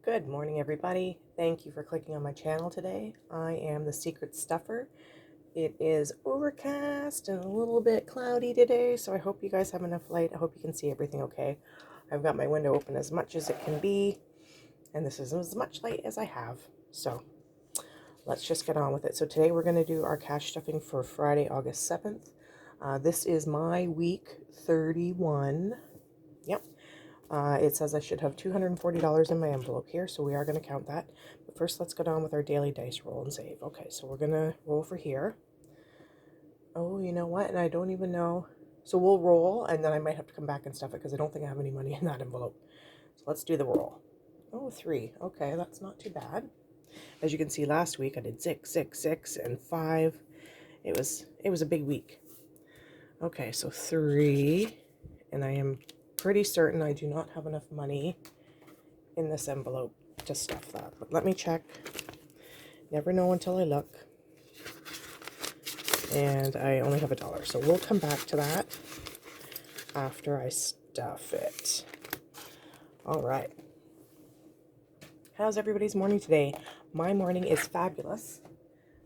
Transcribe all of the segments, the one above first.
Good morning, everybody. Thank you for clicking on my channel today. I am the Secret Stuffer. It is overcast and a little bit cloudy today, so I hope you guys have enough light. I hope you can see everything okay. I've got my window open as much as it can be, and this is as much light as I have. So let's just get on with it. So today we're going to do our cash stuffing for Friday, August 7th. This is my week 31. Yep. It says I should have $240 in my envelope here, so we are going to count that. But first, let's go down with our daily dice roll and save. Okay, so we're going to roll for here. Oh, you know what? And I don't even know. So we'll roll, and then I might have to come back and stuff it because I don't think I have any money in that envelope. So let's do the roll. Oh, 3. Okay, that's not too bad. As you can see, last week I did 6, 6, 6, and 5. It was a big week. Okay, so 3, and I am pretty certain I do not have enough money in this envelope to stuff that, but let me check. Never know until I look. And I only have $1, so we'll come back to that after I stuff it. All right, how's everybody's morning today? My morning is fabulous,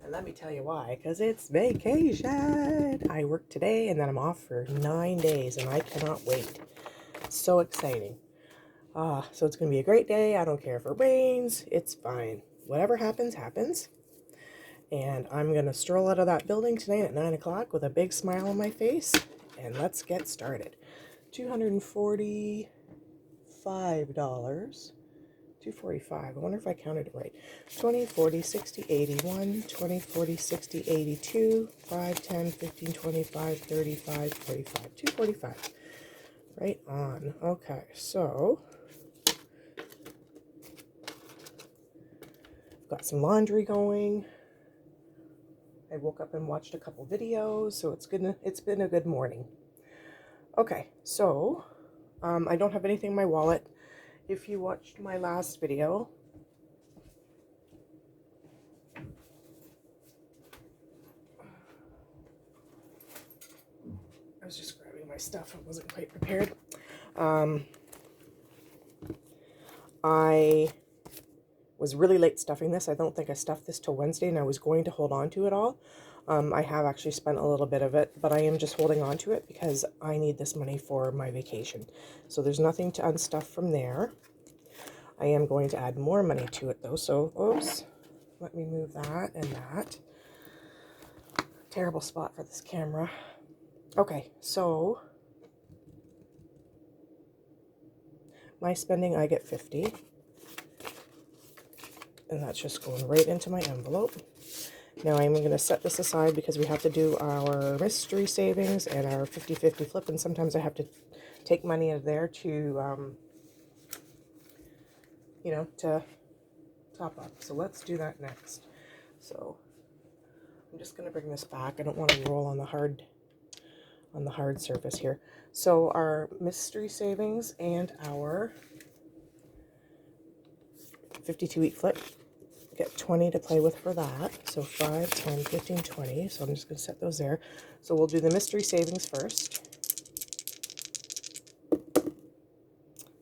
and let me tell you why, because it's vacation. I work today and then I'm off for 9 days, and I cannot wait. So exciting. So it's going to be a great day. I don't care if it rains. It's fine. Whatever happens, happens. And I'm going to stroll out of that building tonight at 9 o'clock with a big smile on my face. And let's get started. $245. $245. I wonder if I counted it right. 20, 40, 60, 81, 20, 40, 60, 82, 5, 10, 15, 25, 35, 45. $245. Right on. Okay, so got some laundry going. I woke up and watched a couple videos, so it's been a good morning. Okay, so I don't have anything in my wallet. If you watched my last video, I was just grabbing my stuff. I wasn't quite prepared. I was really late stuffing this. I don't think I stuffed this till Wednesday, and I was going to hold on to it all. I have actually spent a little bit of it, but I am just holding on to it because I need this money for my vacation. So there's nothing to unstuff from there. I am going to add more money to it though, so oops, let me move that and that. Terrible spot for this camera. Okay, so my spending, I get 50. And that's just going right into my envelope. Now I'm going to set this aside because we have to do our mystery savings and our 50-50 flip, and sometimes I have to take money out of there to, to top up. So let's do that next. So I'm just going to bring this back. I don't want to roll on the hard surface here. So our mystery savings and our 52-week flip, get 20 to play with for that. So 5, 10, 15, 20. So I'm just going to set those there. So we'll do the mystery savings first.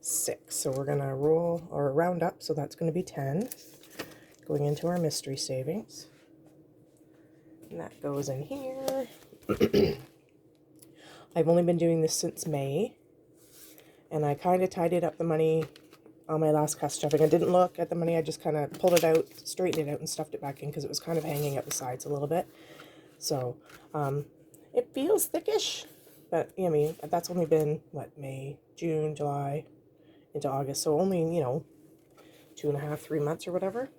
6. So we're going to roll or round up. So that's going to be 10 going into our mystery savings. And that goes in here. I've only been doing this since May. And I kind of tidied up the money on my last cash stuffing. I didn't look at the money. I just kind of pulled it out, straightened it out, and stuffed it back in because it was kind of hanging at the sides a little bit. So it feels thickish, but I mean, that's only been, what, May, June, July, into August. So only, 2.5, 3 months or whatever.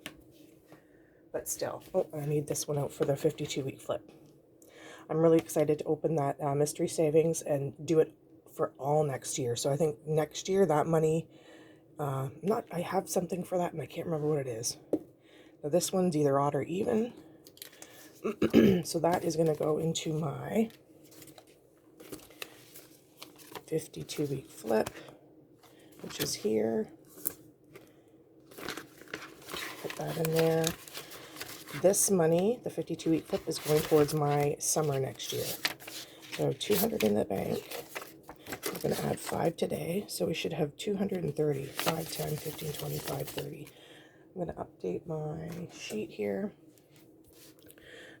But still, oh, I need this one out for the 52-week flip. I'm really excited to open that mystery savings and do it for all next year. So I think next year that money, I have something for that and I can't remember what it is. Now this one's either odd or even. So that is going to go into my 52-week flip, which is here. Put that in there. This money, the 52-week flip, is going towards my summer next year. So 200 in the bank. we're going to add 5 today, so we should have 230. 5, 10, 15, 25, 30. I'm going to update my sheet here.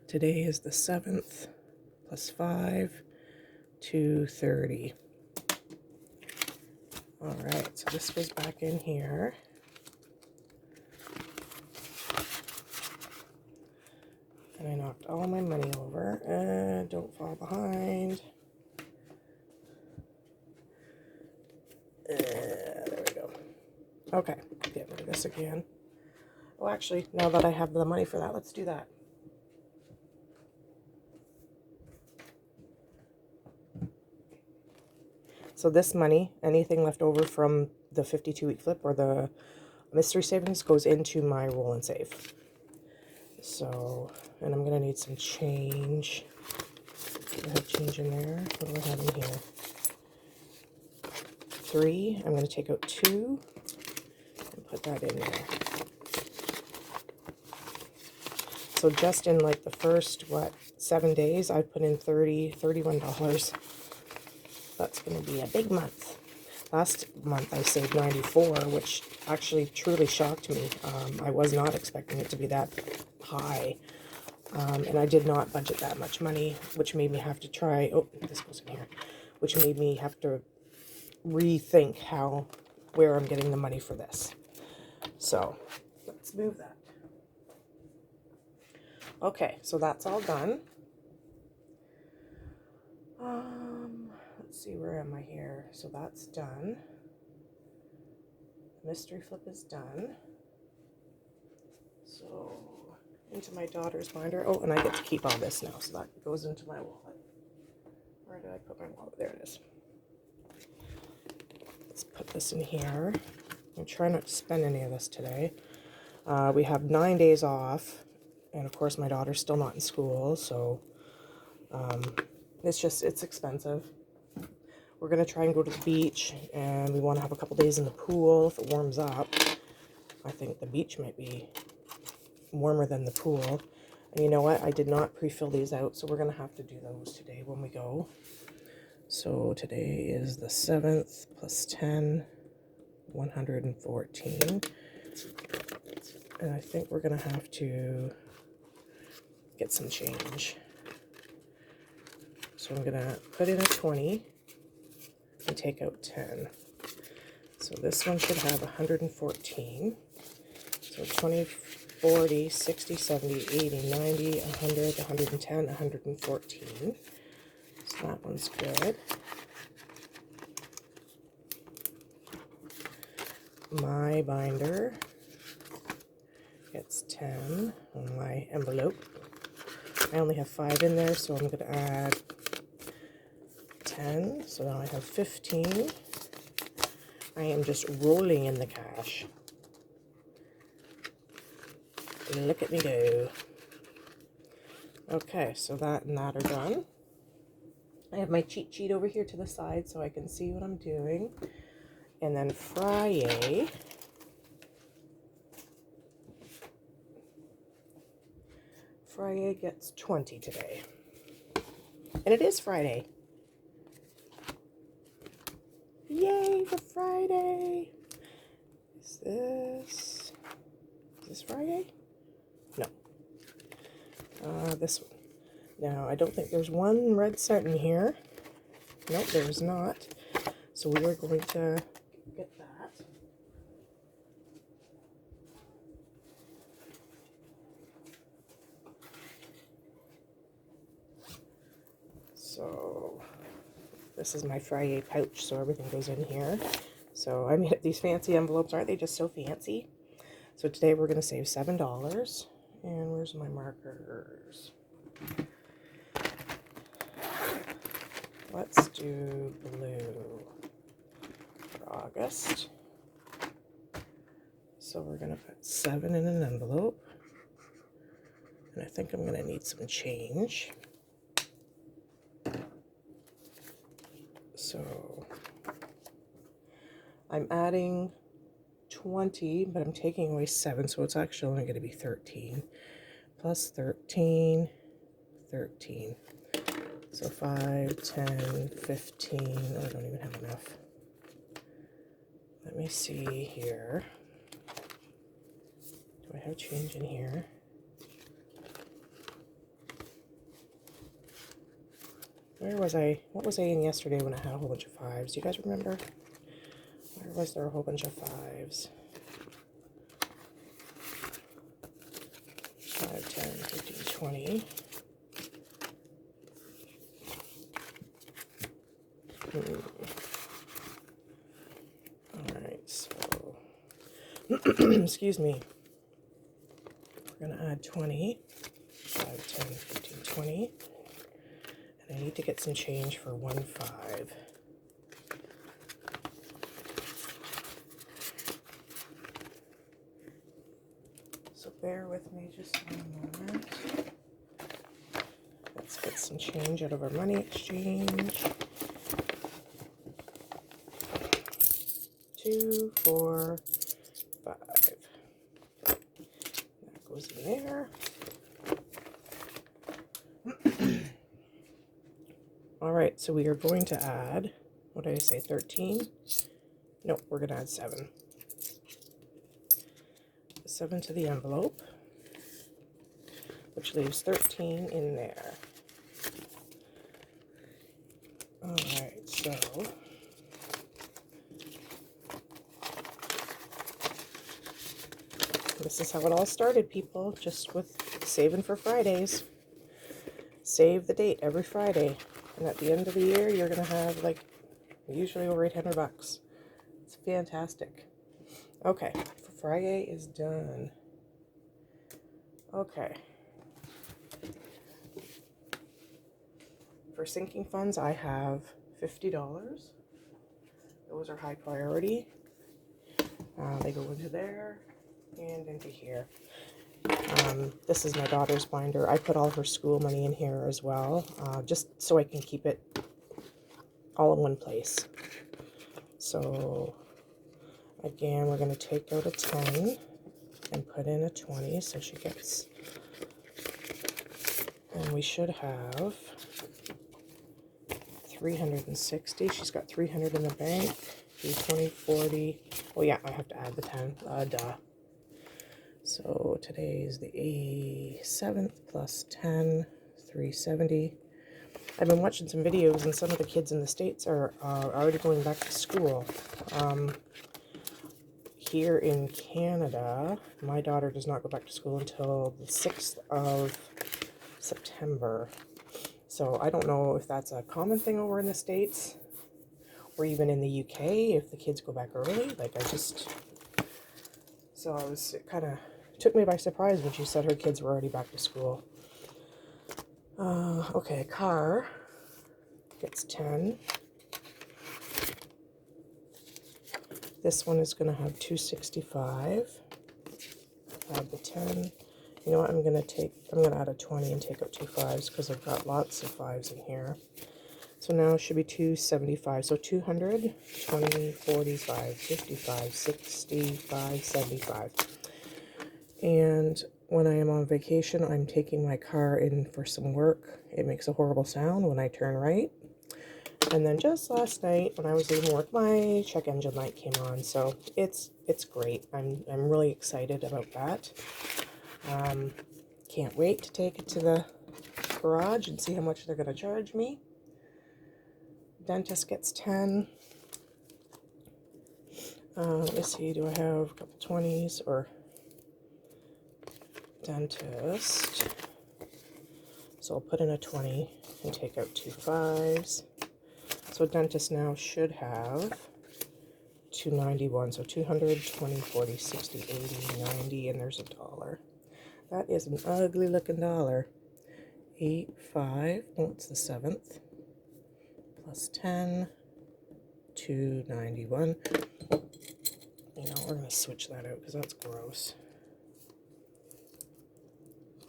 Today is the 7th, plus 5, 230. All right, so this goes back in here. And I knocked all my money over. And don't fall behind. There we go. Okay, get rid of this again. Oh, actually, now that I have the money for that, let's do that. So this money, anything left over from the 52-week flip or the mystery savings, goes into my roll and save. So, and I'm going to need some change. I have change in there. What do I have in here? 3. I'm going to take out 2 and put that in there. So just in like the first, 7 days, I put in $31. That's going to be a big month. Last month I saved 94, which actually truly shocked me. I was not expecting it to be that high. And I did not budget that much money, which made me have to try, oh, this goes in here, which made me have to rethink where I'm getting the money for this. So let's move that. Okay, so that's all done. Let's see, where am I here? So that's done. Mystery flip is done. So into my daughter's binder. Oh, and I get to keep all this now, so that goes into my wallet. Where did I put my wallet? There it is. Let's put this in here. I'm trying not to spend any of this today. We have 9 days off, and of course my daughter's still not in school, so it's expensive. We're going to try and go to the beach, and we want to have a couple days in the pool if it warms up. I think the beach might be warmer than the pool. And you know what? I did not pre-fill these out, so we're going to have to do those today when we go. So today is the 7th, plus 10, 114. And I think we're going to have to get some change. So I'm going to put in a 20 and take out 10. So this one should have 114. So 20, 40, 60, 70, 80, 90, 100, 110, 114. So that one's good. My binder gets 10 on my envelope. I only have 5 in there, so I'm going to add 10. So now I have 15. I am just rolling in the cash. Look at me go. Okay, so that and that are done. I have my cheat sheet over here to the side so I can see what I'm doing. And then Friday, gets 20 today. And it is Friday. Yay for Friday. Is this Friday? No. This one. Now, I don't think there's one red cent in here. Nope, there's not. So we are going to get that. So this is my Friday pouch, so everything goes in here. So I made these fancy envelopes. Aren't they just so fancy? So today we're going to save $7. And where's my markers? Let's do blue for August. So we're going to put 7 in an envelope. And I think I'm going to need some change. So I'm adding 20, but I'm taking away 7, so it's actually only going to be 13. Plus 13, 13. So 5, 10, 15. Oh, I don't even have enough. Let me see here. Do I have change in here? Where was I? What was I in yesterday when I had a whole bunch of 5s? Do you guys remember? Where was there a whole bunch of 5s? 5, 10, 15, 20. Alright, so excuse me. We're going to add 20. 5, 10, 15, 20. And I need to get some change for 1, 5. So bear with me just one moment. Let's get some change out of our money exchange. 2, 4, 5. That goes in there. All right, so we are going to add, what did I say, 13? Nope, we're going to add 7. 7 to the envelope, which leaves 13 in there. All right, so this is how it all started, people, just with saving for Fridays. Save the date every Friday, and at the end of the year, you're going to have, like, usually over 800 bucks. It's fantastic. Okay, Friday is done. Okay. For sinking funds, I have $50. Those are high priority. They go into there and into here. This is my daughter's binder. I put all her school money in here as well, just so I can keep it all in one place. So again, we're going to take out a 10 and put in a 20, so she gets, and we should have 360. She's got 300 in the bank. 20, 40. Oh yeah, I have to add the 10. Duh. So today's the 7th plus 10, 370. I've been watching some videos, and some of the kids in the States are already going back to school. Here in Canada, my daughter does not go back to school until the 6th of September. So I don't know if that's a common thing over in the States, or even in the UK, if the kids go back early. Like, so I was, it kind of took me by surprise when she said her kids were already back to school. Okay, car gets 10. This one is going to have 265. Add the 10. You know what, I'm going to add a 20 and take out 2 5s because I've got lots of 5s in here. So now it should be 275. So 200, 20, 45, 55, 65, 75. And when I am on vacation, I'm taking my car in for some work. It makes a horrible sound when I turn right. And then just last night when I was leaving work, my check engine light came on. So it's great. I'm really excited about that. Can't wait to take it to the garage and see how much they're going to charge me. Dentist gets 10. Let's see, do I have a couple 20s or dentist? So I'll put in a 20 and take out 2 5s. So dentist now should have 291. So 200, 20, 40, 60, 80, 90, and there's $1. That is an ugly looking dollar. 8, 5, oh, it's the 7th. Plus 10, 291. You know, we're going to switch that out because that's gross.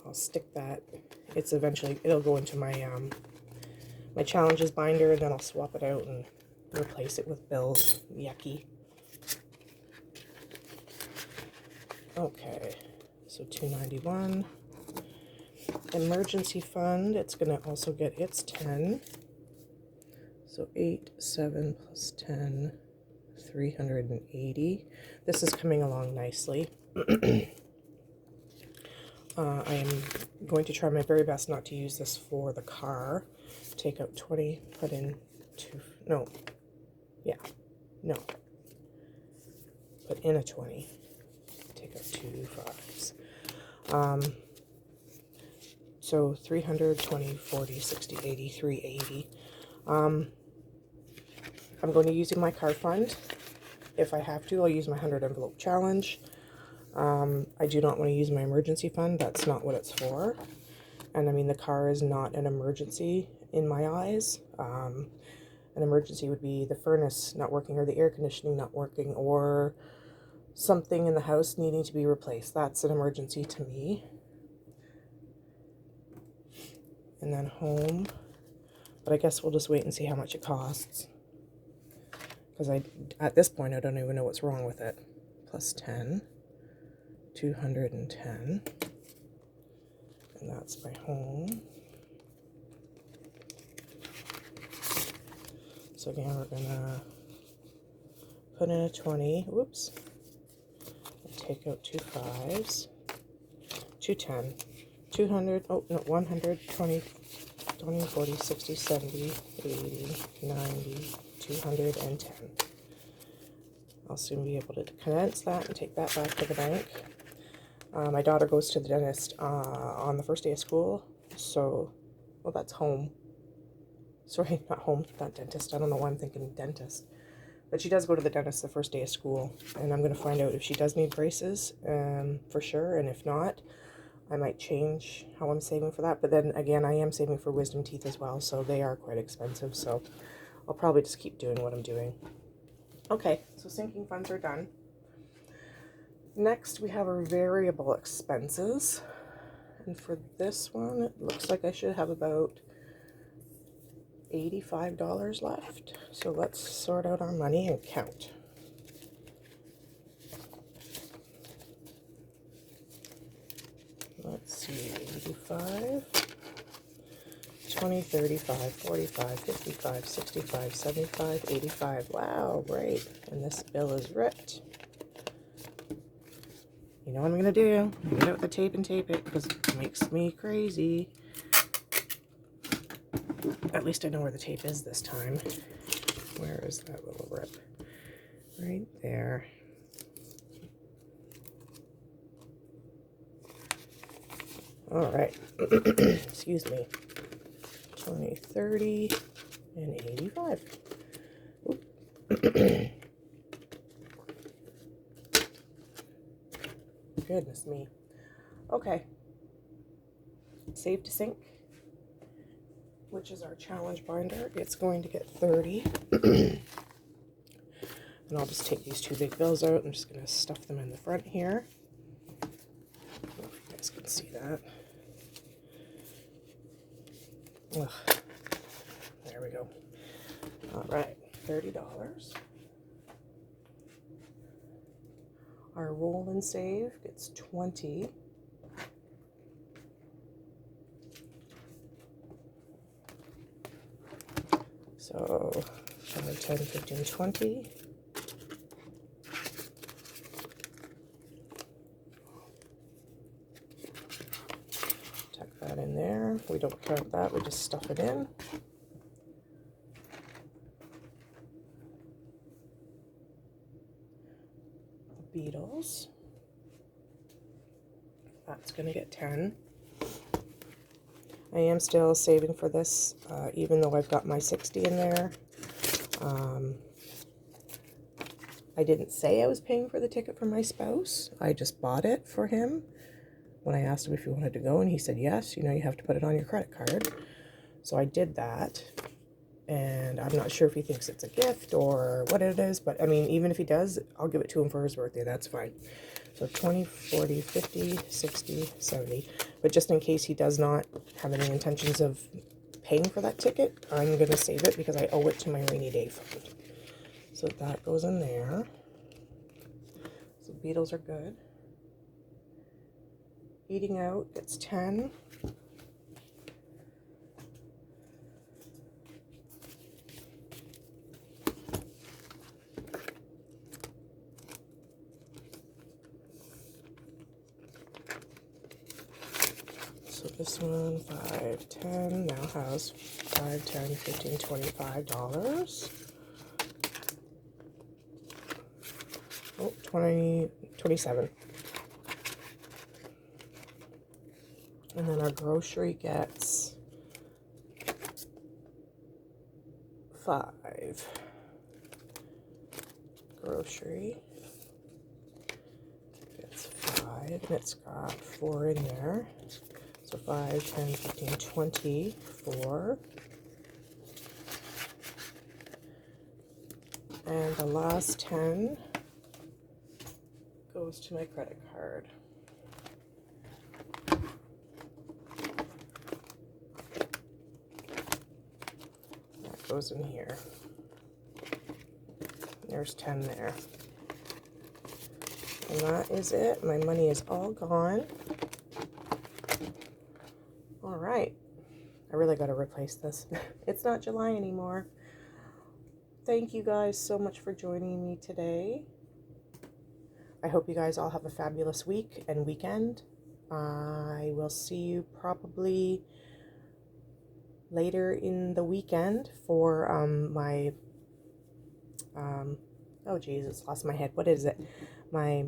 I'll stick that. It's eventually, it'll go into my my challenges binder, and then I'll swap it out and replace it with bills. Yucky. Okay, so 291. emergency fund, it's going to also get its 10. So 8, 7 plus 10, 380. This is coming along nicely. I am going to try my very best not to use this for the car. Take out 20, put in 2, no, yeah, no. Put in a 20, take out 2 5s. So 300, 20, 40, 60, 80, 380. I'm going to use my car fund. If I have to, I'll use my 100 envelope challenge. I do not want to use my emergency fund. That's not what it's for. And I mean, the car is not an emergency in my eyes. An emergency would be the furnace not working, or the air conditioning not working, or something in the house needing to be replaced. That's an emergency to me. And then home. But I guess we'll just wait and see how much it costs. Because at this point, I don't even know what's wrong with it. Plus 10. 210. And that's my home. So again, we're gonna put in a 20. Whoops. And take out 2 5s. 210. 200. Oh no, 100, 20, 40, 60, 70, 80, 90, 210. I'll soon be able to condense that and take that back to the bank. My daughter goes to the dentist on the first day of school, so, well, that's home. Sorry, not home, not dentist. I don't know why I'm thinking dentist. But she does go to the dentist the first day of school, and I'm going to find out if she does need braces, for sure, and if not, I might change how I'm saving for that. But then, again, I am saving for wisdom teeth as well, so they are quite expensive, so I'll probably just keep doing what I'm doing. Okay, so sinking funds are done. Next, we have our variable expenses. And for this one, it looks like I should have about $85 left. So let's sort out our money and count. Let's see, 85, 20, 35, 45, 55, 65, 75, 85. Wow, great. And this bill is ripped. You know what I'm going to do? Get out the tape and tape it, because it makes me crazy. At least I know where the tape is this time. Where is that little rip? Right there. All right. Excuse me. 20, 30, and 85. Goodness me. Okay. Save to Sync, which is our challenge binder. It's going to get 30. And I'll just take these 2 big bills out. I'm just going to stuff them in the front here. I don't know if you guys can see that. Ugh. There we go. All right, $30. Our roll and save gets 20. So 5, 10, 15, 20. Tuck that in there. We don't count that, we just stuff it in. The Beatles. That's going to get 10. I am still saving for this, even though I've got my 60 in there. I didn't say I was paying for the ticket for my spouse. I just bought it for him when I asked him if he wanted to go, and he said yes. You know, you have to put it on your credit card. So I did that, and I'm not sure if he thinks it's a gift or what it is, but I mean, even if he does, I'll give it to him for his birthday. That's fine. So 20, 40, 50, 60, 70. But just in case he does not have any intentions of paying for that ticket, I'm going to save it because I owe it to my rainy day fund. So that goes in there. So Beatles are good. Eating out, it's 10. So this one, 5, 10, now has 5, 10, 15, $25. Oh, 20, 27. And then our grocery gets 5. Grocery gets 5, and it's got 4 in there. So 5, 10, 15, 24. And the last 10 goes to my credit card. That goes in here. There's 10 there. And that is it. My money is all gone. All right. I really got to replace this. It's not July anymore. Thank you guys so much for joining me today. I hope you guys all have a fabulous week and weekend. I will see you probably later in the weekend for my oh Jesus, lost my head. What is it? My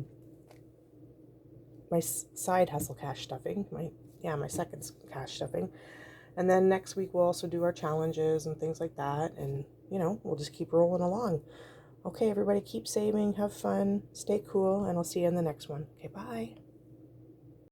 side hustle cash stuffing. My second cash stuffing. And then next week we'll also do our challenges and things like that, and you know, we'll just keep rolling along. Okay, everybody, keep saving, have fun, stay cool, and I'll see you in the next one. Okay, bye.